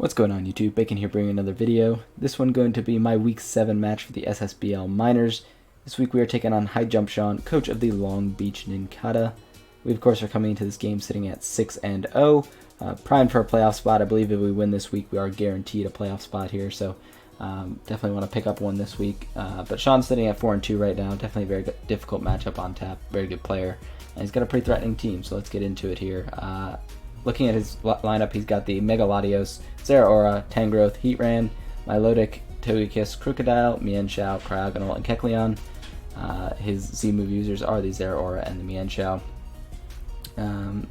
What's going on YouTube? Bacon here bringing another video. This one going to be my week 7 match for the SSBL Minors. This week we are taking on Highjumpsean, coach of the Long Beach Nincadas. We of course are coming into this game sitting at 6-0, primed for a playoff spot. I believe if we win this week we are guaranteed a playoff spot here, so definitely want to pick up one this week. But Sean's sitting at 4-2 right now, definitely a very difficult matchup on tap, very good player, and he's got a pretty threatening team, so let's get into it here. Looking at his lineup, he's got the Megaladios, Zeraora, Tangrowth, Heatran, Milotic, Togekiss, Crocodile, Mienshao, Cryogonal, and Kecleon. His Z-move users are the Zeraora and the Mienshao.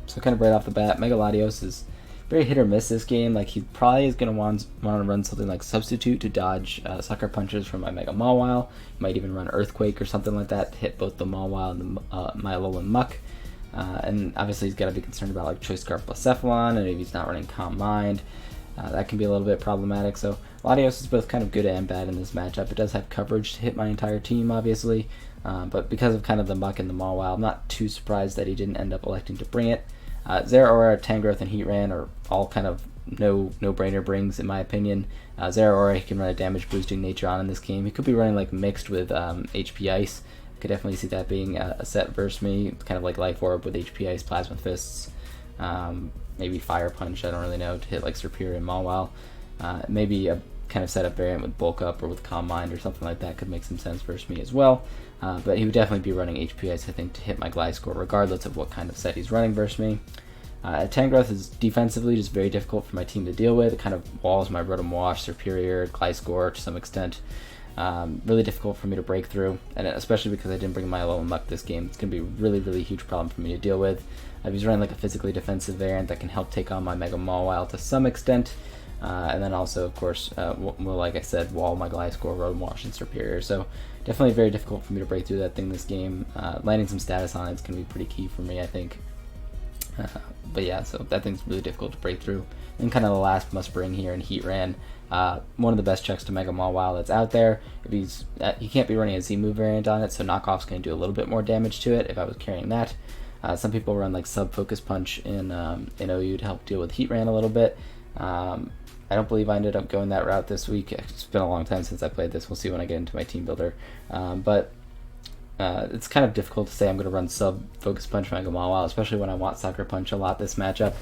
So kind of right off the bat, Megaladios is very hit or miss this game. Like, he probably is going to want to run something like Substitute to dodge Sucker Punches from my Mega Mawile. He might even run Earthquake or something like that to hit both the Mawile and the Alolan Muck. And obviously he's got to be concerned about like Choice Scarf plus Cephalon, and if he's not running Calm Mind, that can be a little bit problematic. So Latios is both kind of good and bad in this matchup. It does have coverage to hit my entire team, obviously, but because of kind of the Muck and the Mawile, I'm not too surprised that he didn't end up electing to bring it. Zeraora, Tangrowth, and Heatran are all kind of no-brainer brings, in my opinion. Zeraora, he can run a damage boosting nature on in this game. He could be running like mixed with HP Ice. Could definitely see that being a set versus me, kind of like Life Orb with HP Ice, Plasma Fists, maybe Fire Punch, I don't really know, to hit like Serperior and Mawile. Maybe a kind of setup variant with Bulk Up or with Calm Mind or something like that could make some sense versus me as well. But he would definitely be running HP Ice, I think, to hit my Gliscor regardless of what kind of set he's running versus me. Tangrowth is defensively just very difficult for my team to deal with. It kind of walls my Rotom Wash, Serperior, Gliscor to some extent. Really difficult for me to break through, and especially because I didn't bring my Alolan Muck this game, it's going to be a really huge problem for me to deal with. He's running like a physically defensive variant that can help take on my Mega Mawile to some extent, and then also, of course, will, like I said, wall my Gliscor, Rotom Wash, and Superior. So definitely very difficult for me to break through that thing this game. Landing some status on it's going to be pretty key for me, I think. But yeah, so that thing's really difficult to break through. And kind of the last must bring here in Heatran. One of the best checks to Mega Mawile that's out there. If he's he can't be running a Z-move variant on it, so Knockoff's going to do a little bit more damage to it if I was carrying that. Some people run like Sub-Focus Punch in OU to help deal with Heatran a little bit. I don't believe I ended up going that route this week. It's been a long time since I played this. We'll see when I get into my team builder. But it's kind of difficult to say I'm going to run Sub-Focus Punch Mega Mawile, especially when I want Sucker Punch a lot this matchup.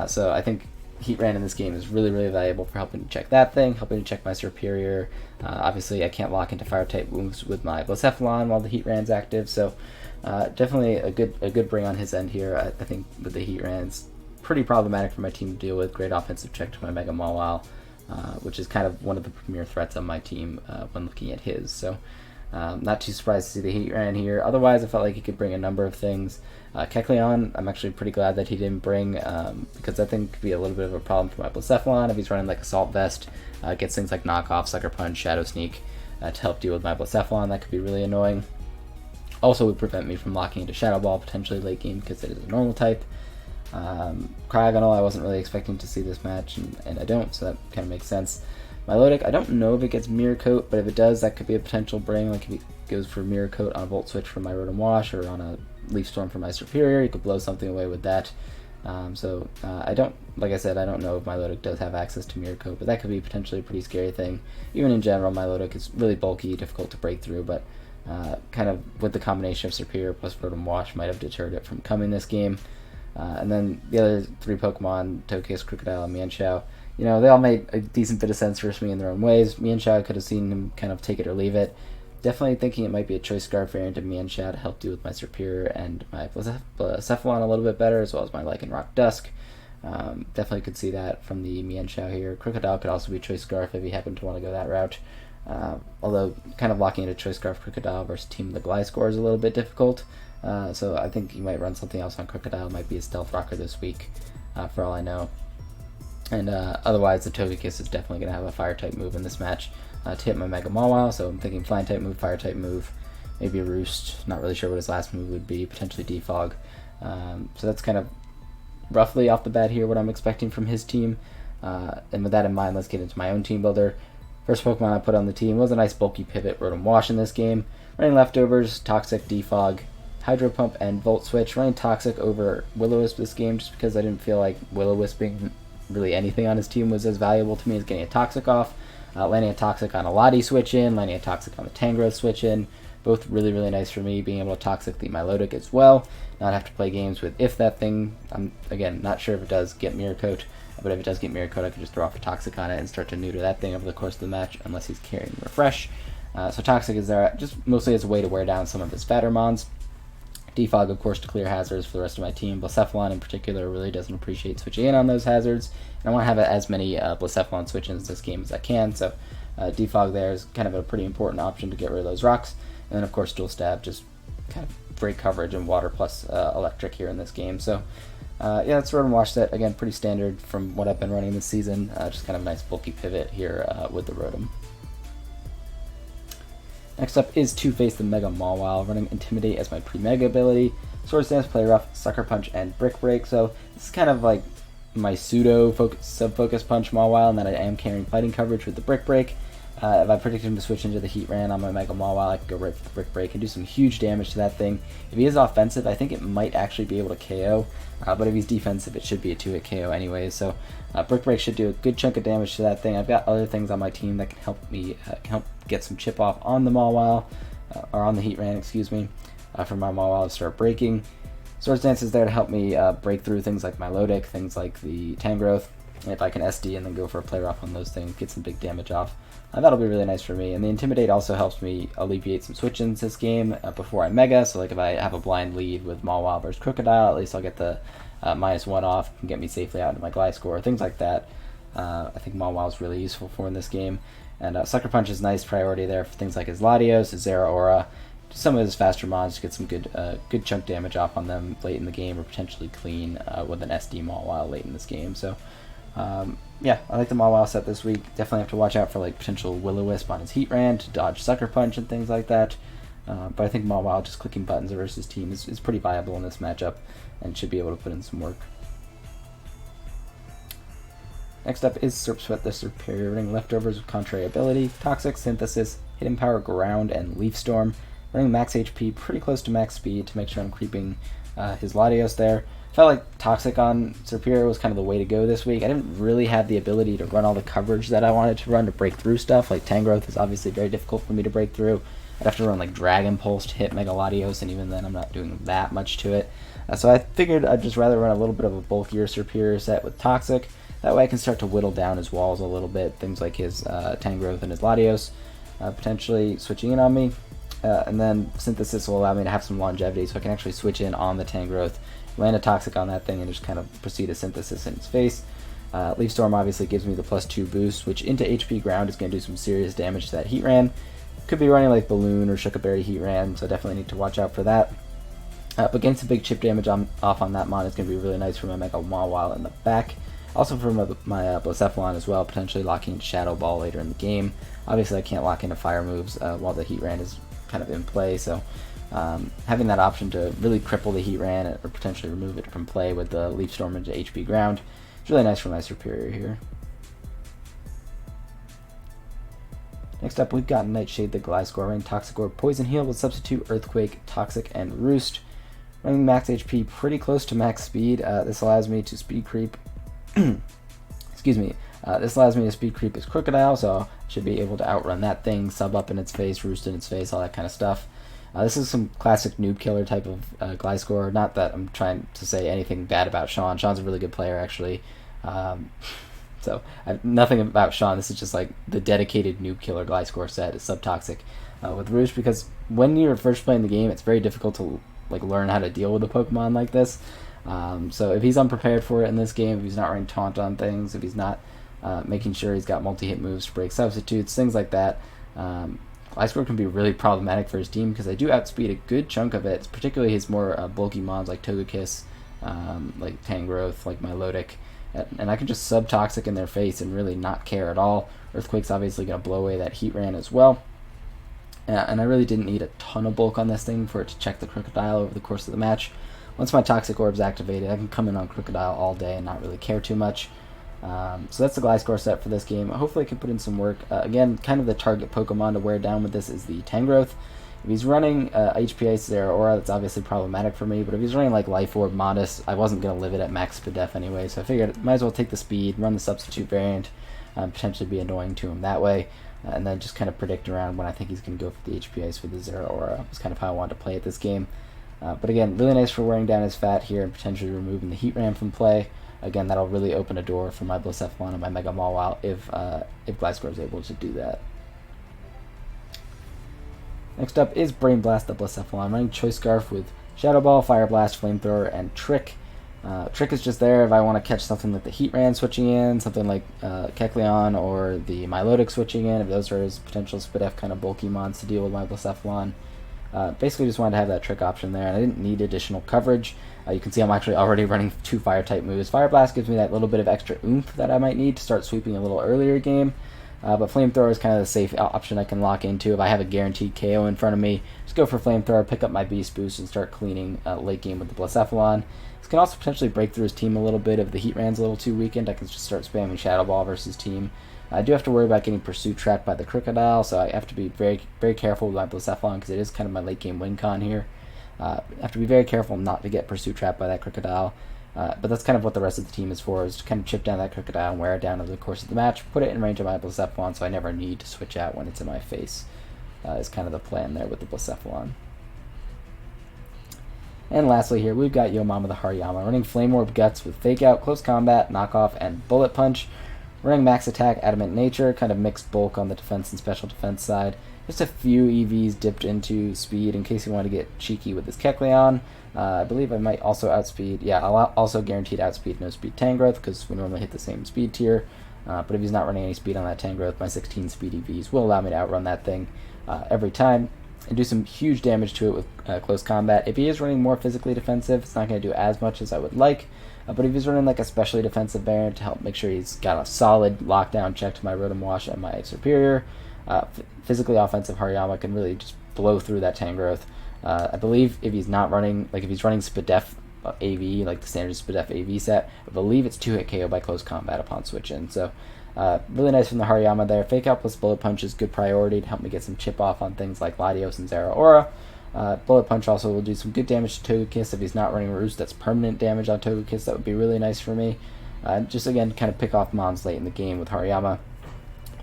So I think Heatran in this game is really valuable for helping to check that thing, helping to check my Superior. Obviously, I can't lock into Fire-type moves with my Blacephalon while the Heatran's active, so definitely a good bring on his end here. I think with the Heatran, it's pretty problematic for my team to deal with. Great offensive check to my Mega Mawile, which is kind of one of the premier threats on my team when looking at his. So not too surprised to see the Heatran here. Otherwise, I felt like he could bring a number of things. Kecleon, I'm actually pretty glad that he didn't bring, because I think could be a little bit of a problem for my Blacephalon if he's running like Assault Vest, gets things like Knockoff, Sucker Punch, Shadow Sneak to help deal with my Blacephalon. That could be really annoying. Also would prevent me from locking into Shadow Ball potentially late game because it is a normal type. Cryogonal, I wasn't really expecting to see this match, and I don't, so that kind of makes sense. Milotic, I don't know if it gets Mirror Coat, but if it does, that could be a potential bring. Like if it goes for Mirror Coat on a Volt Switch for my Rotom Wash or on a Leaf Storm for my Superior, you could blow something away with that. I don't, like I said, I don't know if Milotic does have access to Mirror Coat, but that could be potentially a pretty scary thing. Even in general, Milotic is really bulky, difficult to break through, but kind of with the combination of Superior plus Rotom Wash might have deterred it from coming this game. And then the other three Pokemon, Togekiss, Crocodile, and Mienshao, you know, they all made a decent bit of sense versus me in their own ways. Mienshao, I could have seen him kind of take it or leave it. Definitely thinking it might be a Choice Scarf variant of Mienshao to help deal with my Superior and my Blacephalon a little bit better, as well as my Lycanroc Dusk. Definitely could see that from the Mienshao here. Crocodile could also be Choice Scarf if he happened to want to go that route. Although kind of locking into Choice Scarf Crocodile versus Team the Gliscor is a little bit difficult. So I think you might run something else on Crocodile. Might be a Stealth Rocker this week, for all I know. And otherwise, the Togekiss is definitely going to have a Fire-type move in this match to hit my Mega Mawile, so I'm thinking Flying-type move, Fire-type move, maybe a Roost. Not really sure what his last move would be, potentially Defog. So that's kind of roughly off the bat here what I'm expecting from his team. And with that in mind, let's get into my own team builder. First Pokemon I put on the team was a nice bulky pivot Rotom Wash in this game. Running leftovers, Toxic, Defog, Hydro Pump, and Volt Switch. Running Toxic over Will-O-Wisp this game just because I didn't feel like Will-O-Wisping really anything on his team was as valuable to me as getting a Toxic off. Landing a Toxic on a Lottie switch in, landing a Toxic on the Tangrowth switch in, both really, really nice for me, being able to Toxic the Milotic as well, not have to play games with if that thing, I'm, again, not sure if it does get Mirror Coat, but if it does get Mirror Coat, I can just throw off a Toxic on it and start to neuter that thing over the course of the match, unless he's carrying Refresh. So Toxic is there just mostly as a way to wear down some of his fatter mons. Defog, of course, to clear hazards for the rest of my team. Blacephalon, in particular, really doesn't appreciate switching in on those hazards. And I want to have as many Blacephalon switch-ins this game as I can, so Defog there is kind of a pretty important option to get rid of those rocks. And then, of course, Dual Stab, just kind of great coverage and water plus electric here in this game. So, yeah, that's Rotom Wash set. Again, pretty standard from what I've been running this season. Just kind of a nice bulky pivot here with the Rotom. Next up is Two-Face the Mega Mawile, running Intimidate as my pre-Mega ability. Swords Dance, Play Rough, Sucker Punch, and Brick Break. So this is kind of like my pseudo sub-focus punch Mawile, and then I am carrying fighting coverage with the Brick Break. If I predicted him to switch into the Heat Ran on my Mega Mawile, I could go right for the Brick Break and do some huge damage to that thing. If he is offensive, I think it might actually be able to KO, but if he's defensive, it should be a 2-hit KO anyway. So Brick Break should do a good chunk of damage to that thing. I've got other things on my team that can help me get some chip off on the Mawile, or on the Heat Ran, excuse me, for my Mawile to start breaking. Swords Dance is there to help me break through things like Milotic, things like the Tangrowth. If I can SD and then go for a play rough on those things, get some big damage off, that'll be really nice for me. And the Intimidate also helps me alleviate some switch-ins this game before I Mega. So like if I have a blind lead with Mawile versus Crocodile, at least I'll get the -1 off, can get me safely out into my Gliscor, things like that. I think Mawile is really useful for in this game. And Sucker Punch is nice priority there for things like his Latios, his Zeraora, some of his faster mons to get some good chunk damage off on them late in the game, or potentially clean with an SD Mawile late in this game. So yeah, I like the Mawile set this week. Definitely have to watch out for like potential Will-O-Wisp on his Heat Ran to dodge Sucker Punch and things like that. But I think Mawile just clicking buttons versus his team is pretty viable in this matchup and should be able to put in some work. Next up is Serp Sweat the Superior, running Leftovers with Contrary Ability, Toxic, Synthesis, Hidden Power, Ground, and Leaf Storm. Running max HP pretty close to max speed to make sure I'm creeping his Latios there. Felt like Toxic on Superior was kind of the way to go this week. I didn't really have the ability to run all the coverage that I wanted to run to break through stuff. Like Tangrowth is obviously very difficult for me to break through. I'd have to run like Dragon Pulse to hit Mega Latios, and even then I'm not doing that much to it. So I figured I'd just rather run a little bit of a bulkier Superior set with Toxic. That way I can start to whittle down his walls a little bit, things like his Tangrowth and his Latios, potentially switching in on me. And then Synthesis will allow me to have some longevity, so I can actually switch in on the Tangrowth, land a Toxic on that thing, and just kind of proceed to Synthesis in its face. Leaf Storm obviously gives me the +2 boost, which into HP Ground is going to do some serious damage to that Heat Ran. Could be running like Balloon or Shookaberry Heat Ran, so definitely need to watch out for that. But getting some big chip damage off on that mon is going to be really nice for my Mega Mawile in the back. Also for my Blacephalon as well, potentially locking Shadow Ball later in the game. Obviously I can't lock into fire moves while the Heat Ran is kind of in play, so having that option to really cripple the Heat Ran or potentially remove it from play with the Leaf Storm into HP Ground is really nice for my Superior here. Next up, we've got Nightshade the Gliscor, running Toxic Orb, Poison Heal with Substitute, Earthquake, Toxic, and Roost. Running max HP pretty close to max speed. This allows me to speed creep. Excuse me. This allows me to speed creep his Crocodile, so I should be able to outrun that thing, sub up in its face, roost in its face, all that kind of stuff. This is some classic noob killer type of Gliscor. Not that I'm trying to say anything bad about Sean. Sean's a really good player, actually. So I have nothing about Sean. This is just like the dedicated noob killer Gliscor set is subtoxic with Roost, because when you're first playing the game, it's very difficult to like learn how to deal with a Pokemon like this. So if he's unprepared for it in this game, if he's not running Taunt on things, if he's not making sure he's got multi-hit moves to break substitutes, things like that, Gliscor can be really problematic for his team, because they do outspeed a good chunk of it, particularly his more bulky mons like Togekiss, like Tangrowth, like Milotic, and I can just sub-toxic in their face and really not care at all. Earthquake's obviously going to blow away that Heat Ran as well. And I really didn't need a ton of bulk on this thing for it to check the Crocodile over the course of the match. Once my Toxic Orb's activated, I can come in on Crocodile all day and not really care too much. So that's the Gliscor set for this game. Hopefully I can put in some work. Again, kind of the target Pokemon to wear down with this is the Tangrowth. If he's running HP Ice Zero Aura, that's obviously problematic for me, but if he's running like Life Orb Modest, I wasn't going to live it at max Spadef anyway, so I figured might as well take the speed, run the substitute variant, potentially be annoying to him that way, and then just kind of predict around when I think he's going to go for the HP Ice with the Zero Aura. That's kind of how I wanted to play it this game. But again, really nice for wearing down his fat here and potentially removing the Heat Ram from play. Again, that'll really open a door for my Blacephalon and my Mega Mawile if Gliscor is able to do that. Next up is Brain Blast the Blacephalon. I'm running Choice Scarf with Shadow Ball, Fire Blast, Flamethrower, and Trick. Trick is just there if I want to catch something like the Heat Ram switching in, something like Kecleon or the Milotic switching in, if those are his potential Spadef kind of bulky mons to deal with my Blacephalon. Basically just wanted to have that Trick option there, and I didn't need additional coverage. You can see I'm actually already running 2 Fire-type moves. Fire Blast gives me that little bit of extra oomph that I might need to start sweeping a little earlier game. But Flamethrower is kind of the safe option I can lock into. If I have a guaranteed KO in front of me, just go for Flamethrower, pick up my Beast Boost, and start cleaning late game with the Blacephalon. This can also potentially break through his team a little bit. If the Heat Ran's a little too weakened, I can just start spamming Shadow Ball versus team. I do have to worry about getting Pursuit trapped by the Crocodile, so I have to be very, very careful with my Blacephalon because it is kind of my late game win con here. I have to be very careful not to get Pursuit trapped by that Crocodile. But that's kind of what the rest of the team is for, is to kind of chip down that Crocodile and wear it down over the course of the match, put it in range of my Blacephalon so I never need to switch out when it's in my face, is kind of the plan there with the Blacephalon. And lastly here, we've got Yomama the Hariyama, running Flame Orb Guts with Fake Out, Close Combat, Knockoff, and Bullet Punch. Running Max Attack, Adamant Nature, kind of mixed bulk on the defense and special defense side. Just a few EVs dipped into speed in case you want to get cheeky with this Kecleon. I believe I might also outspeed. Yeah, I'll also guaranteed outspeed no speed Tangrowth because we normally hit the same speed tier. But if he's not running any speed on that Tangrowth, my 16 speed EVs will allow me to outrun that thing every time and do some huge damage to it with close combat. If he is running more physically defensive, it's not going to do as much as I would like. But if he's running like a specially defensive variant to help make sure he's got a solid lockdown check to my Rotom Wash and my Superior, physically offensive Hariyama can really just blow through that Tangrowth. I believe if he's not running, like if he's running Spadef AV, like the standard Spadef AV set, I believe it's 2-hit KO by close combat upon switch in. So really nice from the Hariyama there. Fake Out plus Bullet Punch is good priority to help me get some chip off on things like Latios and Zera Aura. Bullet Punch also will do some good damage to Togekiss. If he's not running Roost, that's permanent damage on Togekiss. That would be really nice for me. Just again, kind of pick off mons late in the game with Hariyama.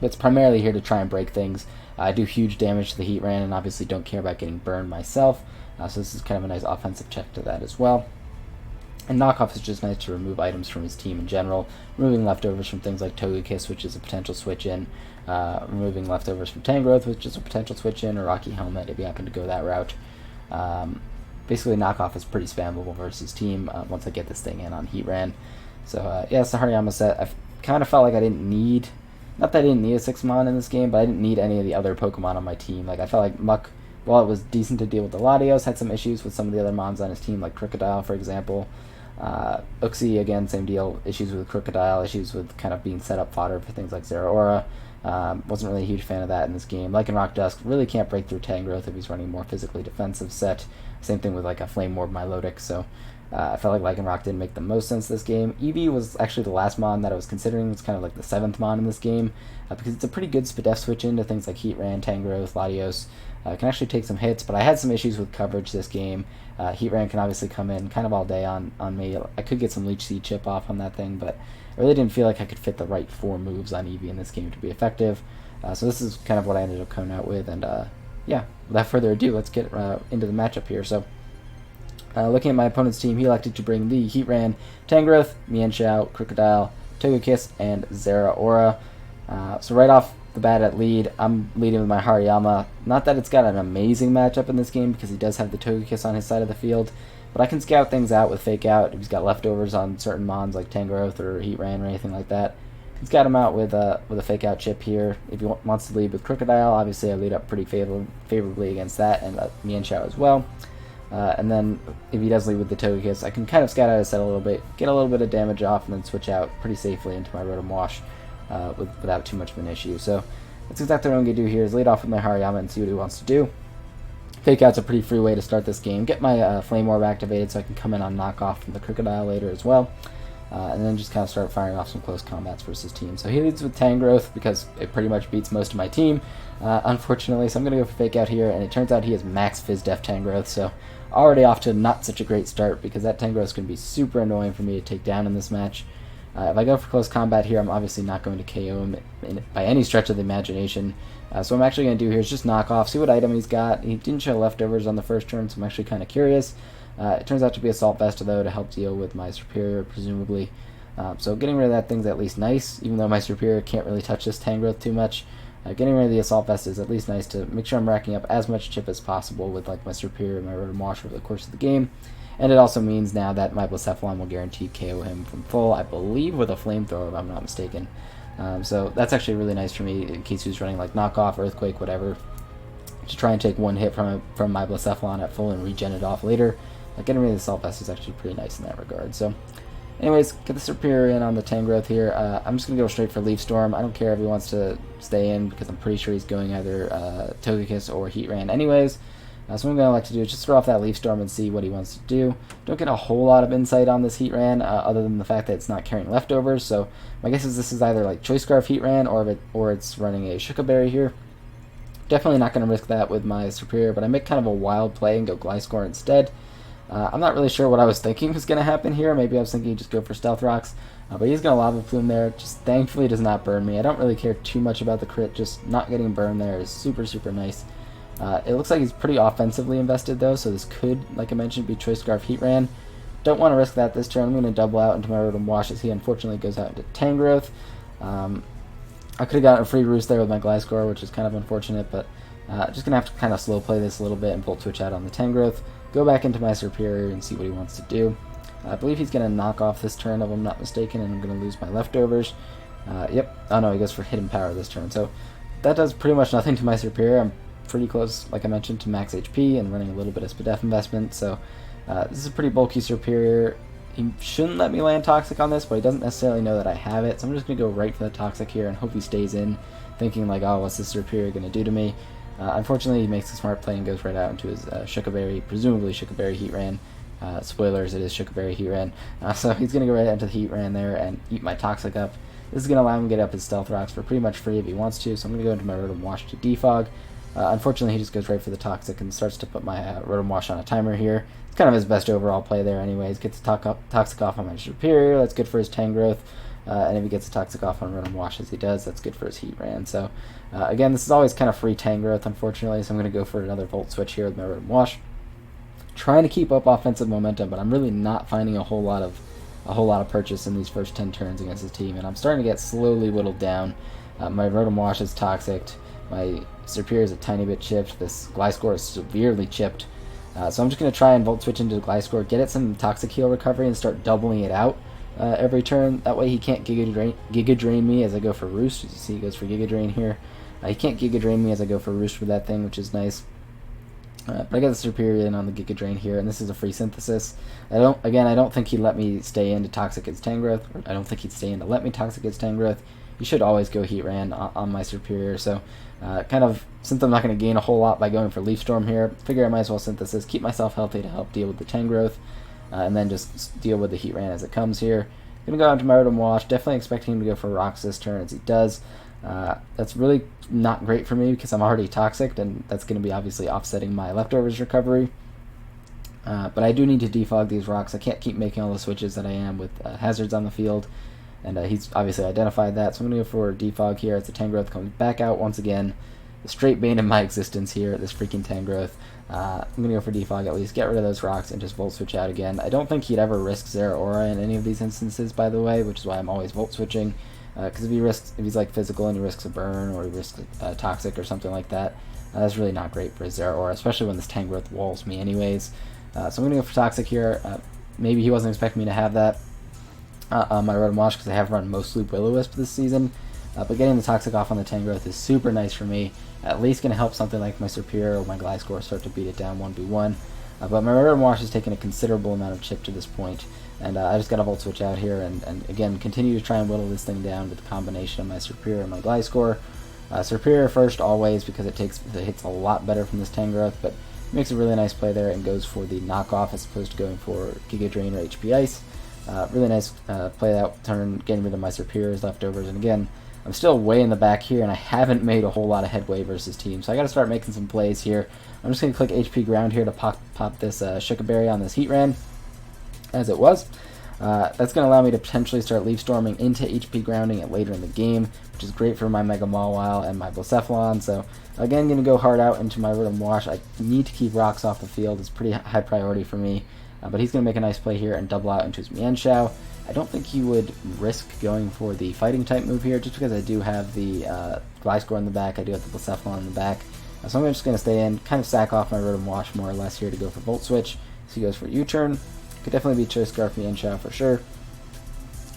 But it's primarily here to try and break things. I do huge damage to the Heat Ran and obviously don't care about getting burned myself. So this is kind of a nice offensive check to that as well. And Knockoff is just nice to remove items from his team in general. Removing leftovers from things like Togekiss, which is a potential switch in. Removing leftovers from Tangrowth, which is a potential switch in, or Rocky Helmet if you happen to go that route. Basically, Knockoff is pretty spammable versus team once I get this thing in on Heat Ran. So yeah, it's the Hariyama set. I kind of felt like I didn't need, not that I didn't need a 6-mon in this game, but I didn't need any of the other Pokemon on my team. Like I felt like Muck, while it was decent to deal with the Latios, had some issues with some of the other mons on his team, like Crocodile, for example. Uxie, again, same deal, issues with Crocodile, issues with kind of being set up fodder for things like Zera Aura. Wasn't really a huge fan of that in this game. Like in Rock Dusk, really can't break through Tangrowth if he's running more physically defensive set. Same thing with like a Flame Orb Milotic, so I felt like Lycanroc didn't make the most sense this game. Eevee was actually the last mon that I was considering. It's kind of like the 7th mon in this game because it's a pretty good Spadef switch into things like Heatran, Tangrowth, Latios. Can actually take some hits, but I had some issues with coverage this game. Heatran can obviously come in kind of all day on me. I could get some Leech Seed chip off on that thing, but I really didn't feel like I could fit the right 4 moves on Eevee in this game to be effective. So this is kind of what I ended up coming out with, and yeah, without further ado, let's get into the matchup here. So looking at my opponent's team, he elected to bring the Heatran, Tangrowth, Mienshao, Crocodile, Togekiss, and Zera Aura. So right off the bat at lead, I'm leading with my Hariyama. Not that it's got an amazing matchup in this game because he does have the Togekiss on his side of the field, but I can scout things out with Fake Out if he's got leftovers on certain mons like Tangrowth or Heatran or anything like that. He's got him out with a Fake Out chip here. If he wants to lead with Crocodile, obviously I lead up pretty favorably against that, and Mienshao as well. And then if he does lead with the Togekiss, I can kind of scout out his set a little bit, get a little bit of damage off, and then switch out pretty safely into my Rotom Wash without too much of an issue. So that's exactly what I'm going to do here, is lead off with my Hariyama and see what he wants to do. Fake Out's a pretty free way to start this game. Get my Flame Orb activated so I can come in on Knockoff from the Crocodile later as well. and then just kind of start firing off some close combats versus team. So he leads with Tangrowth because it pretty much beats most of my team, unfortunately. So I'm going to go for Fake Out here, and it turns out he has max Fizz Def Tangrowth, so already off to not such a great start because that Tangrowth is going to be super annoying for me to take down in this match. If I go for close combat here, I'm obviously not going to KO him by any stretch of the imagination. So what I'm actually going to do here is just knock off, see what item he's got. He didn't show leftovers on the first turn, so I'm actually kind of curious. It turns out to be Assault Vesta, though, to help deal with my Superior, presumably. So getting rid of that thing's at least nice, even though my Superior can't really touch this Tangrowth too much. Getting rid of the Assault Vesta is at least nice to make sure I'm racking up as much chip as possible with like my Superior and my Rotom Wash over the course of the game. And it also means now that my Blacephalon will guarantee KO him from full, I believe, with a Flamethrower, if I'm not mistaken. So that's actually really nice for me in case he's running like Knockoff, Earthquake, whatever, to try and take one hit from my Blacephalon at full and regen it off later. Getting rid of the Assault Vest is actually pretty nice in that regard. So anyways, get the Superior in on the Tangrowth here. I'm just going to go straight for Leaf Storm. I don't care if he wants to stay in because I'm pretty sure he's going either Togekiss or Heatran anyways. So what I'm going to like to do is just throw off that Leaf Storm and see what he wants to do. Don't get a whole lot of insight on this Heatran other than the fact that it's not carrying leftovers. So my guess is this is either like Choice Scarf Heatran or it's running a Shuka Berry here. Definitely not going to risk that with my Superior, but I make kind of a wild play and go Gliscor instead. I'm not really sure what I was thinking was going to happen here. Maybe I was thinking just go for Stealth Rocks, but he's going to Lava Plume there. Just thankfully does not burn me. I don't really care too much about the crit. Just not getting burned there is super, super nice. It looks like he's pretty offensively invested though, so this could, like I mentioned, be Choice Scarf Heatran. Don't want to risk that this turn. I'm going to double out into my Rotom Wash as he unfortunately goes out into Tangrowth. I could have gotten a free Roost there with my Gliscor, which is kind of unfortunate, but just going to have to kind of slow play this a little bit and Volt Switch out on the Tangrowth. Go back into my Superior and see what he wants to do. I believe he's going to knock off this turn, if I'm not mistaken, and I'm going to lose my leftovers. Yep. Oh no, he goes for Hidden Power this turn. So that does pretty much nothing to my Superior. I'm pretty close, like I mentioned, to max HP and running a little bit of Spadef investment. So this is a pretty bulky Superior. He shouldn't let me land Toxic on this, but he doesn't necessarily know that I have it. So I'm just going to go right for the Toxic here and hope he stays in, thinking like, oh, what's this Superior going to do to me? Unfortunately, he makes a smart play and goes right out into his Shuka Berry, presumably Shuka Berry Heatran. Spoilers, it is Shuka Berry Heatran. So he's going to go right into the Heatran there and eat my Toxic up. This is going to allow him to get up his Stealth Rocks for pretty much free if he wants to, so I'm going to go into my Rotom Wash to defog. Unfortunately, he just goes right for the Toxic and starts to put my Rotom Wash on a timer here. It's kind of his best overall play there anyways. Gets the Toxic off on my Superior, that's good for his Tangrowth. And if he gets a Toxic off on Rotom Wash as he does, that's good for his Heatran. So again, this is always kind of free Tangrowth, unfortunately, so I'm going to go for another Volt Switch here with my Rotom Wash. Trying to keep up offensive momentum, but I'm really not finding a whole lot of purchase in these first 10 turns against his team, and I'm starting to get slowly whittled down. My Rotom Wash is Toxic, my Superior is a tiny bit chipped, this Gliscor is severely chipped. So I'm just going to try and Volt Switch into Gliscor, get it some Toxic Heal recovery, and start doubling it out every turn. That way he can't Giga Drain me as I go for Roost. As you see, he goes for Giga Drain here. He can't Giga Drain me as I go for Roost with that thing, which is nice. But I got the Superior in on the Giga Drain here, and this is a free Synthesis. I don't think he'd let me stay into Toxic his Tangrowth. I don't think he'd stay in to let me Toxic his Tangrowth. You should always go Heatran on my Superior, so kind of, since I'm not going to gain a whole lot by going for Leaf Storm here, figure I might as well Synthesis, keep myself healthy to help deal with the Tangrowth, and then just deal with the Heatran as it comes here. Going to go into my Rotom Wash, definitely expecting him to go for Rocks this turn as he does. That's really not great for me because I'm already Toxic, and that's going to be obviously offsetting my Leftovers recovery. But I do need to defog these Rocks. I can't keep making all the switches that I am with hazards on the field. And he's obviously identified that, so I'm going to go for defog here as the Tangrowth comes back out once again. The straight bane of my existence here, this freaking Tangrowth. I'm going to go for defog at least, get rid of those rocks, and just Volt Switch out again. I don't think he'd ever risk Zeraora in any of these instances, by the way, which is why I'm always Volt Switching. Because if he's like physical and he risks a burn or he risks Toxic or something like that, that's really not great for his Zeraora, especially when this Tangrowth walls me anyways. So I'm going to go for Toxic here. Maybe he wasn't expecting me to have that on my Rotom Wash because I have run mostly Will-O-Wisp this season. But getting the Toxic off on the Tangrowth is super nice for me. At least going to help something like my Superior or my Gliscor start to beat it down 1v1. But my Rotom Wash has taken a considerable amount of chip to this point, and I just got to Volt Switch out here and again continue to try and whittle this thing down with the combination of my Superior and my Gliscor. Superior first always because it hits a lot better from this Tangrowth, but makes a really nice play there and goes for the knockoff as opposed to going for Giga Drain or HP Ice. Really nice play that turn, getting rid of my superiors, leftovers, and again, I'm still way in the back here, and I haven't made a whole lot of headway versus team, so I got to start making some plays here. I'm just going to click HP ground here to pop this Shikaberry on this Heatran, as it was. That's going to allow me to potentially start Leaf Storming into HP grounding it later in the game, which is great for my Mega Mawile and my Blacephalon. So again, going to go hard out into my Rotom Wash. I need to keep rocks off the field. It's pretty high priority for me. But he's going to make a nice play here and double out into his Mienshao. I don't think he would risk going for the fighting type move here, just because I do have the Gliscor in the back, I do have the Blacephalon in the back. So I'm just going to stay in, kind of sack off my Rotom Wash more or less here to go for Volt Switch. So he goes for U-turn. Could definitely be Choice Scarf Mienshao for sure.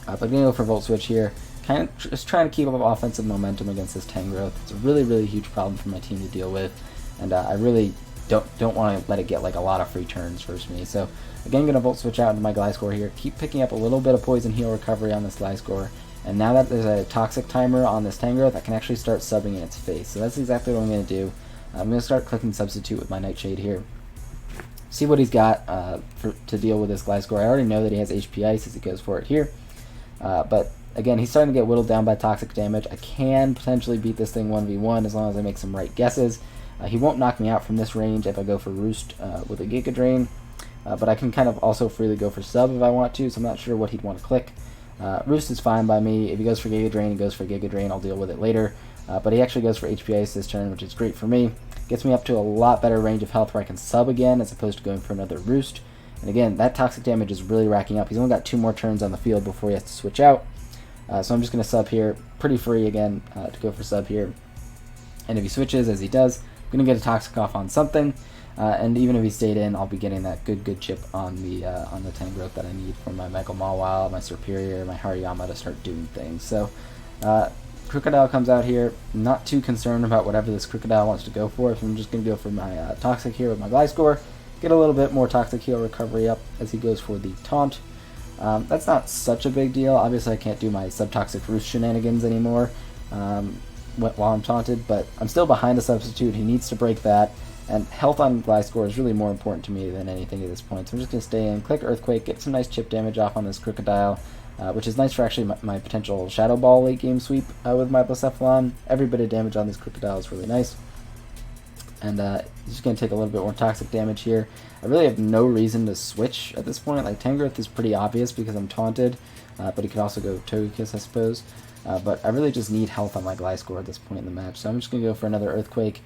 But I'm going to go for Volt Switch here. Kind of just trying to keep up offensive momentum against this Tangrowth. It's a really, really huge problem for my team to deal with. And I really don't want to let it get like a lot of free turns versus me. So again, going to Volt Switch out into my Gliscor here. Keep picking up a little bit of Poison Heal recovery on this Gliscor. And now that there's a Toxic Timer on this Tangrowth, I can actually start subbing in its face. So that's exactly what I'm going to do. I'm going to start clicking Substitute with my Nightshade here. See what he's got to deal with this Gliscor. I already know that he has HP Ice as he goes for it here. But again, he's starting to get whittled down by toxic damage. I can potentially beat this thing 1v1 as long as I make some right guesses. He won't knock me out from this range if I go for Roost with a Giga Drain. But I can kind of also freely go for Sub if I want to, so I'm not sure what he'd want to click. Roost is fine by me. If he goes for Giga Drain, he goes for Giga Drain. I'll deal with it later. But he actually goes for HP Ice this turn, which is great for me. Gets me up to a lot better range of health where I can sub again as opposed to going for another Roost. And again, that toxic damage is really racking up. He's only got 2 more turns on the field before he has to switch out. So I'm just going to sub here. Pretty free again to go for sub here. And if he switches, as he does, I'm going to get a toxic off on something. And even if he stayed in, I'll be getting that good chip on the Tangrowth that I need for my Mega Mawile, my Superior, my Hariyama to start doing things. So Crocodile comes out here. Not too concerned about whatever this Crocodile wants to go for. So I'm just going to go for my Toxic here with my Gliscor. Get a little bit more Toxic Heal recovery up as he goes for the Taunt. That's not such a big deal. Obviously, I can't do my Subtoxic Roost shenanigans anymore while I'm taunted, but I'm still behind a Substitute. He needs to break that. And health on Gliscor is really more important to me than anything at this point. So I'm just going to stay in, click Earthquake, get some nice chip damage off on this Crocodile, which is nice for actually my potential Shadow Ball late game sweep with my Blacephalon. Every bit of damage on this Crocodile is really nice. And just going to take a little bit more toxic damage here. I really have no reason to switch at this point. Like, Tangrowth is pretty obvious because I'm taunted, but he could also go Togekiss, I suppose. But I really just need health on my Gliscor at this point in the match. So I'm just going to go for another Earthquake.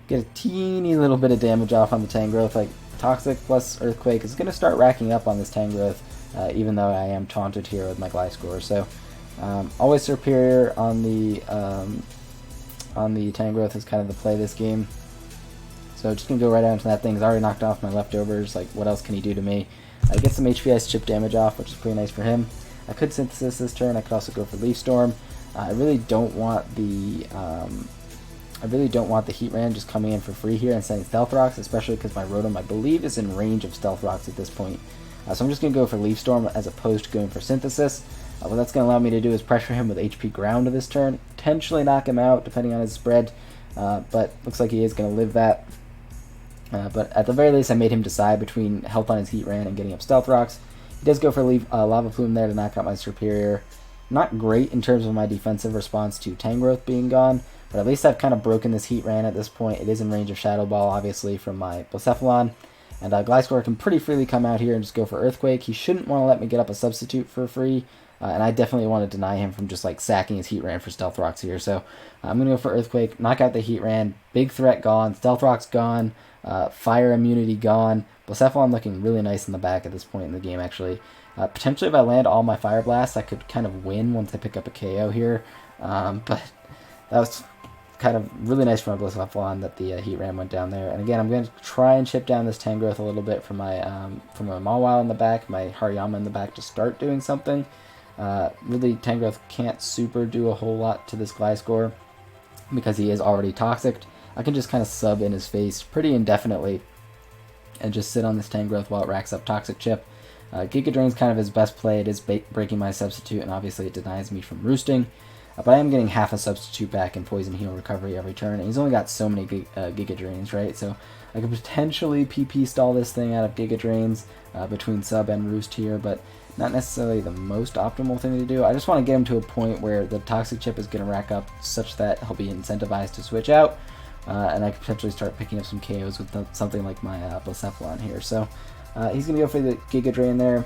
Get a teeny little bit of damage off on the Tangrowth. Like, Toxic plus Earthquake is going to start racking up on this Tangrowth, even though I am taunted here with my Gliscor. So always Superior on the Tangrowth is kind of the play this game. So just going to go right out into that thing. He's already knocked off my leftovers. Like, what else can he do to me? I get some HP Ice chip damage off, which is pretty nice for him. I could Synthesis this turn. I could also go for Leaf Storm. I really don't want the Heatran just coming in for free here and sending Stealth Rocks, especially because my Rotom, I believe, is in range of Stealth Rocks at this point. So I'm just going to go for Leaf Storm as opposed to going for Synthesis. What that's going to allow me to do is pressure him with HP Ground this turn, potentially knock him out depending on his spread, but looks like he is going to live that. But at the very least, I made him decide between health on his Heatran and getting up Stealth Rocks. He does go for Lava Plume there to knock out my Superior. Not great in terms of my defensive response to Tangrowth being gone, but at least I've kind of broken this Heatran at this point. It is in range of Shadow Ball, obviously, from my Blacephalon. And Gliscor can pretty freely come out here and just go for Earthquake. He shouldn't want to let me get up a Substitute for free, and I definitely want to deny him from just like sacking his Heatran for Stealth Rocks here. So I'm going to go for Earthquake, knock out the Heatran, big threat gone, Stealth Rocks gone, Fire Immunity gone. Blacephalon looking really nice in the back at this point in the game, actually. Potentially if I land all my Fire Blasts, I could kind of win once I pick up a KO here. But that was kind of really nice for my Blacephalon that the Heatran went down there. And again, I'm going to try and chip down this Tangrowth a little bit from my Mawile in the back, my Hariyama in the back to start doing something. Really, Tangrowth can't super do a whole lot to this Gliscor because he is already toxic. I can just kind of sub in his face pretty indefinitely and just sit on this Tangrowth while it racks up Toxic Chip. Giga Drain's kind of his best play. It is breaking my Substitute, and obviously it denies me from roosting. But I am getting half a Substitute back in Poison Heal recovery every turn, and he's only got so many Giga Drains, right? So I could potentially PP stall this thing out of Giga Drains between Sub and Roost here, but not necessarily the most optimal thing to do. I just want to get him to a point where the toxic chip is going to rack up such that he'll be incentivized to switch out, and I could potentially start picking up some KOs with something like my Blacephalon here. So he's going to go for the Giga Drain there.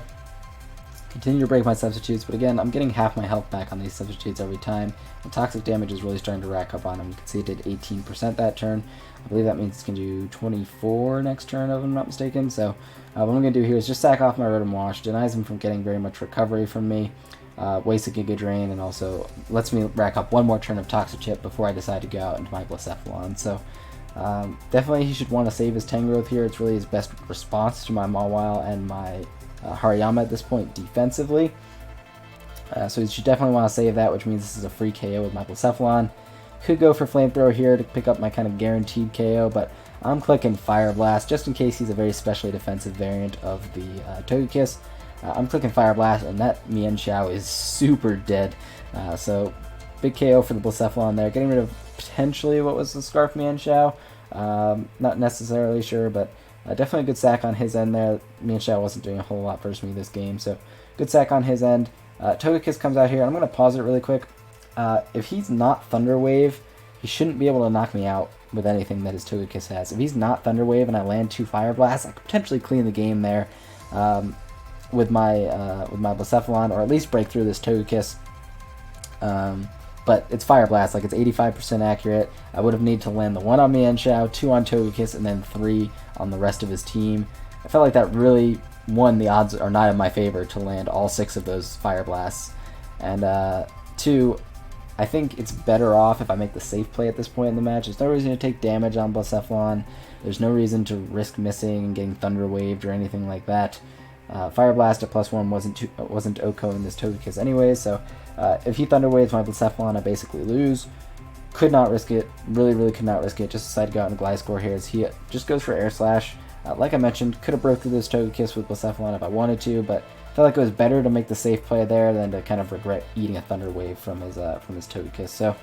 Continue to break my substitutes, but again, I'm getting half my health back on these substitutes every time. The toxic damage is really starting to rack up on him. You can see it did 18% that turn. I believe that means it's going to do 24 next turn, if I'm not mistaken. So what I'm going to do here is just sack off my Rotom Wash, denies him from getting very much recovery from me, wastes a Giga Drain, and also lets me rack up one more turn of Toxic Chip before I decide to go out into my Blacephalon. So definitely he should want to save his Tangrowth here. It's really his best response to my Mawile and my Hariyama at this point defensively. So you should definitely want to save that, which means this is a free KO with my Blacephalon. Could go for Flamethrower here to pick up my kind of guaranteed KO, but I'm clicking Fire Blast just in case he's a very specially defensive variant of the Togekiss. I'm clicking Fire Blast, and that Mienshao is super dead. So big KO for the Blacephalon there, getting rid of potentially what was the Scarf Mienshao. Not necessarily sure, but definitely a good sack on his end there. Mienshao wasn't doing a whole lot versus me this game, so good sack on his end. Togekiss comes out here, and I'm going to pause it really quick. If he's not Thunder Wave, he shouldn't be able to knock me out with anything that his Togekiss has. If he's not Thunder Wave and I land 2 Fire Blasts, I could potentially clean the game there with my Blacephalon, or at least break through this Togekiss. But it's Fire Blast, like it's 85% accurate. I would have needed to land the 1 on Mienshao, 2 on Togekiss, and then 3 on the rest of his team. I felt like that really, one, the odds are not in my favor to land all 6 of those Fire Blasts. And 2, I think it's better off if I make the safe play at this point in the match. There's no reason to take damage on Blacephalon. There's no reason to risk missing and getting Thunder Waved or anything like that. Fire Blast at +1 wasn't OHKO in this Togekiss anyway, so if he Thunder Waves my Blacephalon, I basically lose. Could not risk it, really could not risk it. Just decided to go out and Gliscor here as he just goes for Air Slash. Like I mentioned, could have broke through this Togekiss with Blacephalon if I wanted to, but I felt like it was better to make the safe play there than to kind of regret eating a Thunder Wave from his Togekiss. So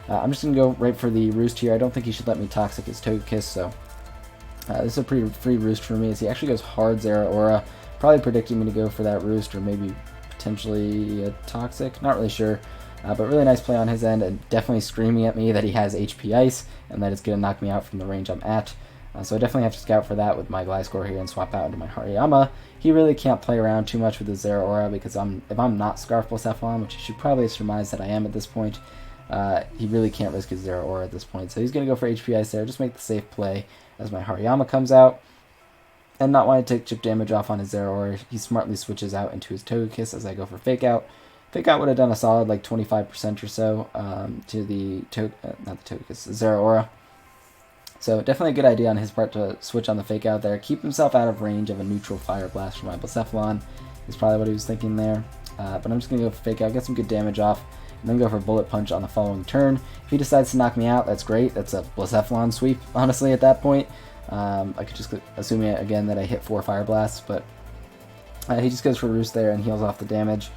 I'm just going to go right for the Roost here. I don't think he should let me Toxic his Togekiss, so this is a pretty free Roost for me as he actually goes hard Zeraora, probably predicting me to go for that Roost or maybe potentially a Toxic, not really sure. But really nice play on his end, and definitely screaming at me that he has HP Ice and that it's going to knock me out from the range I'm at. So I definitely have to scout for that with my Gliscor here and swap out into my Hariyama. He really can't play around too much with his Zeraora because if I'm not Scarf Blacephalon, which you should probably surmise that I am at this point, he really can't risk his Zeraora at this point. So he's going to go for HP Ice there, just make the safe play as my Hariyama comes out. And not want to take chip damage off on his Zeraora, he smartly switches out into his Togekiss as I go for Fake Out. Fake Out would have done a solid like 25% or so to the Zeraora. So definitely a good idea on his part to switch on the Fake Out there. Keep himself out of range of a neutral Fire Blast from my Blacephalon is probably what he was thinking there. But I'm just going to go for Fake Out, get some good damage off, and then go for Bullet Punch on the following turn. If he decides to knock me out, that's great. That's a Blacephalon sweep, honestly, at that point. I could just assume again that I hit 4 Fire Blasts, but he just goes for Roost there and heals off the damage.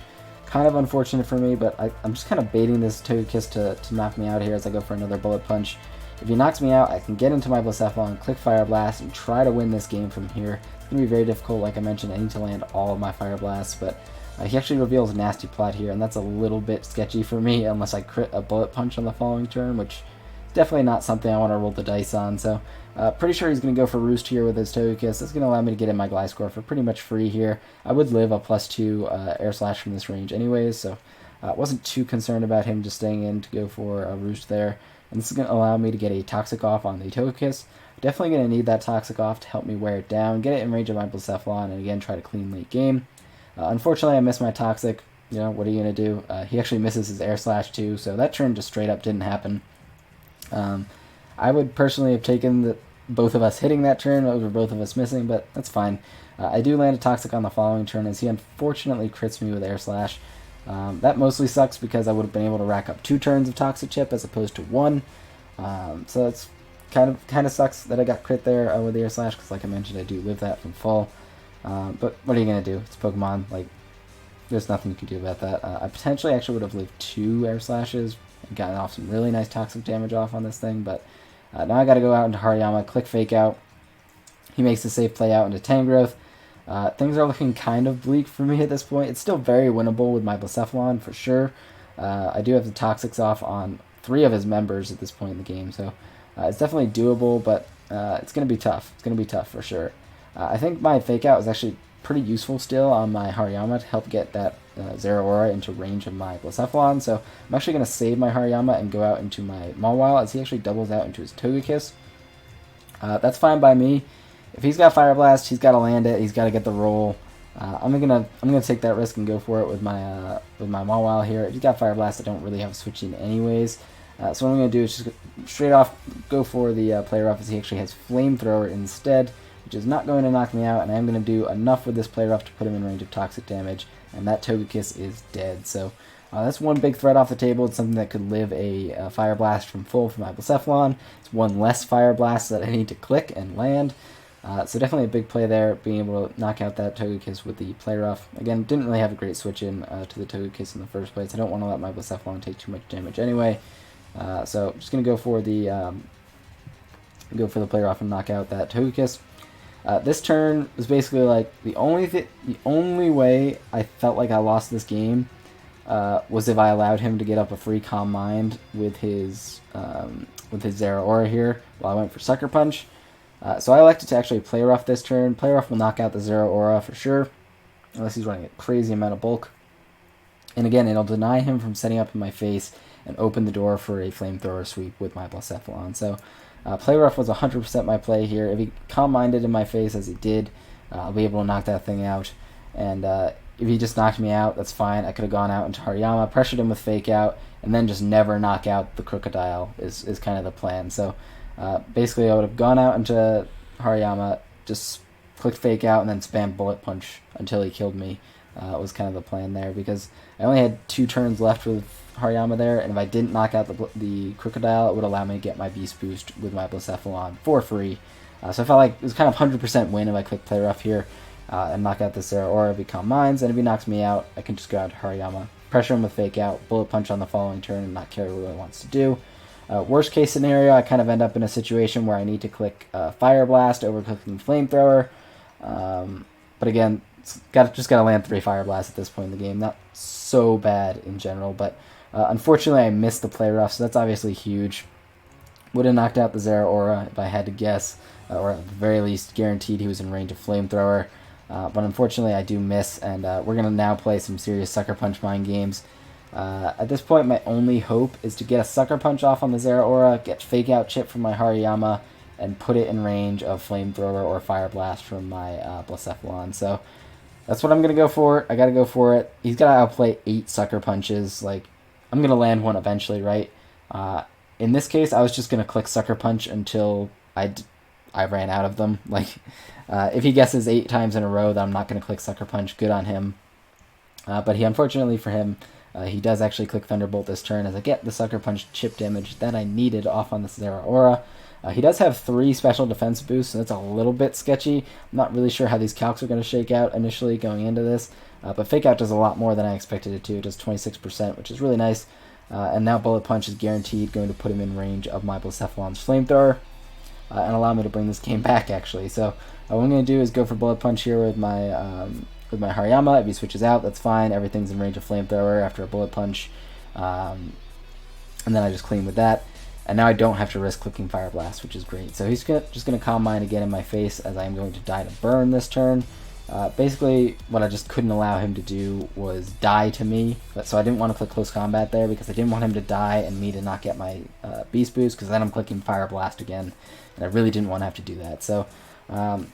Kind of unfortunate for me, but I'm just kind of baiting this Togekiss to knock me out here as I go for another Bullet Punch. If he knocks me out, I can get into my Blacephalon, click Fire Blast, and try to win this game from here. It's going to be very difficult, like I mentioned. I need to land all of my Fire Blasts, but he actually reveals a Nasty Plot here, and that's a little bit sketchy for me unless I crit a Bullet Punch on the following turn, which is definitely not something I want to roll the dice on. So pretty sure he's going to go for Roost here with his Togekiss. That's going to allow me to get in my Gliscor for pretty much free here. I would live a +2 Air Slash from this range anyways, so wasn't too concerned about him just staying in to go for a Roost there. And this is going to allow me to get a Toxic off on the Togekiss. Definitely going to need that Toxic off to help me wear it down, get it in range of my Blacephalon, and again, try to clean late game. Unfortunately, I missed my Toxic. You know, what are you going to do? He actually misses his Air Slash too, so that turn just straight up didn't happen. I would personally have taken both of us hitting that turn over both of us missing, but that's fine. I do land a Toxic on the following turn as he unfortunately crits me with Air Slash. That mostly sucks because I would have been able to rack up 2 turns of Toxic Chip as opposed to 1. So that's kind of sucks that I got crit there with the Air Slash because, like I mentioned, I do live that from full. But what are you going to do? It's Pokemon. Like, there's nothing you can do about that. I potentially actually would have lived 2 Air Slashes and gotten off some really nice Toxic damage off on this thing, but now I got to go out into Hariyama, click Fake Out. He makes the safe play out into Tangrowth. Things are looking kind of bleak for me at this point. It's still very winnable with my Blacephalon for sure. I do have the Toxics off on 3 of his members at this point in the game, so it's definitely doable, but it's going to be tough. It's going to be tough for sure. I think my Fake Out is actually pretty useful still on my Hariyama to help get that Zeraora into range of my Blacephalon, so I'm actually going to save my Hariyama and go out into my Mawile as he actually doubles out into his Togekiss. That's fine by me. If he's got Fire Blast, he's got to land it. He's got to get the roll. I'm gonna take that risk and go for it with my Mawile here. If he's got Fire Blast, I don't really have a switch in anyways. So what I'm gonna do is just straight off go for the Play Rough, as he actually has Flamethrower instead, which is not going to knock me out, and I'm going to do enough with this Play Rough to put him in range of toxic damage, and that Togekiss is dead. So that's one big threat off the table. It's something that could live a Fire Blast from full for my Blacephalon. It's one less Fire Blast that I need to click and land. So definitely a big play there, being able to knock out that Togekiss with the Play Rough. Again, didn't really have a great switch in to the Togekiss in the first place. I don't want to let my Blacephalon take too much damage anyway. So just going to go for the Play Rough and knock out that Togekiss. This turn was basically like the only way I felt like I lost this game was if I allowed him to get up a free Calm Mind with his Zeraora here while I went for Sucker Punch. So I elected to actually Play Rough this turn. Play Rough will knock out the Zeraora for sure, unless he's running a crazy amount of bulk. And again, it'll deny him from setting up in my face and open the door for a Flamethrower sweep with my Blacephalon. So Play Rough was 100% my play here. If he Calm Minded in my face, as he did, I'll be able to knock that thing out. And if he just knocked me out, that's fine. I could have gone out into Hariyama, pressured him with Fake Out, and then just never knock out the Crocodile is kind of the plan. So basically, I would have gone out into Hariyama, just clicked Fake Out, and then spam Bullet Punch until he killed me. Was kind of the plan there, because I only had 2 turns left with Hariyama there, and if I didn't knock out the Crocodile, it would allow me to get my Beast Boost with my Blacephalon for free. So I felt like it was kind of 100% win if I click Play Rough here and knock out this Zeraora if he Calm Minds, and if he knocks me out, I can just go out to Hariyama, pressure him with Fake Out, Bullet Punch on the following turn, and not care what he wants to do. Worst case scenario, I kind of end up in a situation where I need to click Fire Blast over clicking Flamethrower. But again, just gotta land 3 Fire Blasts at this point in the game. Not so bad in general, but unfortunately I missed the Play Rough, so that's obviously huge. Would have knocked out the Zeraora if I had to guess, or at the very least guaranteed he was in range of Flamethrower. But unfortunately I do miss, and we're gonna now play some serious Sucker Punch mind games. At this point, my only hope is to get a Sucker Punch off on the Zeraora, get Fake Out Chip from my Hariyama, and put it in range of Flamethrower or Fire Blast from my Blacephalon. So that's what I'm going to go for. I got to go for it. He's got to outplay 8 Sucker Punches. Like, I'm going to land one eventually, right? In this case, I was just going to click Sucker Punch until I ran out of them. Like, if he guesses 8 times in a row that I'm not going to click Sucker Punch, good on him. But unfortunately for him, he does actually click Thunderbolt this turn as I get the Sucker Punch chip damage that I needed off on the Zeraora. He does have 3 special defense boosts, so that's a little bit sketchy. I'm not really sure how these calcs are going to shake out initially going into this, but Fake Out does a lot more than I expected it to. It does 26%, which is really nice. And now Bullet Punch is guaranteed going to put him in range of my Blacephalon's Flamethrower and allow me to bring this game back, actually. So what I'm going to do is go for Bullet Punch here with my Hariyama. If he switches out, that's fine. Everything's in range of Flamethrower after a Bullet Punch. And then I just clean with that. And now I don't have to risk clicking Fire Blast, which is great. So he's just going to Calm Mind again in my face, as I'm going to die to burn this turn. Basically, what I just couldn't allow him to do was die to me. So I didn't want to click Close Combat there, because I didn't want him to die and me to not get my Beast Boost, because then I'm clicking Fire Blast again. And I really didn't want to have to do that. So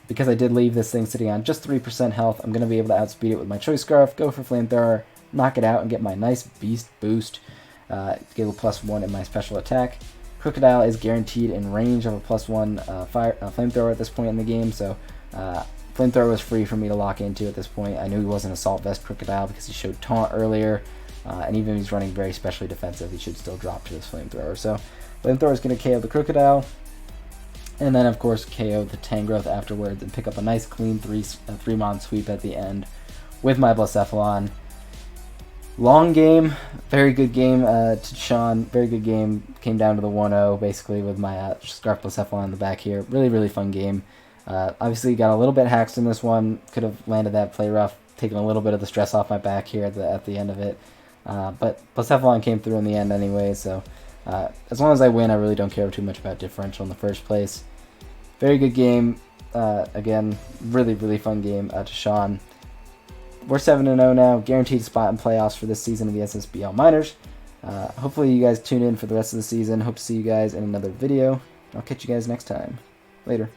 because I did leave this thing sitting on just 3% health, I'm going to be able to outspeed it with my Choice Scarf, go for Flamethrower, knock it out, and get my nice Beast Boost. Get a +1 in my special attack. Crocodile is guaranteed in range of a +1 Flamethrower at this point in the game, so Flamethrower was free for me to lock into at this point. I knew he wasn't Assault Vest Crocodile because he showed Taunt earlier, and even if he's running very specially defensive, he should still drop to his Flamethrower. So Flamethrower is going to KO the Crocodile, and then of course KO the Tangrowth afterwards, and pick up a nice clean 3-mon sweep at the end with my Blacephalon. Long game, very good game to Sean, very good game. Came down to the 1-0 basically with my Scarf Blacephalon in the back here. Really, really fun game. Obviously, got a little bit hacked in this one. Could have landed that play rough, taken a little bit of the stress off my back here at the end of it. But Cephalon came through in the end anyway, so as long as I win, I really don't care too much about differential in the first place. Very good game. Again, really, really fun game to Sean. We're 7-0 now, guaranteed spot in playoffs for this season of the SSBL Minors. Hopefully you guys tune in for the rest of the season. Hope to see you guys in another video. I'll catch you guys next time. Later.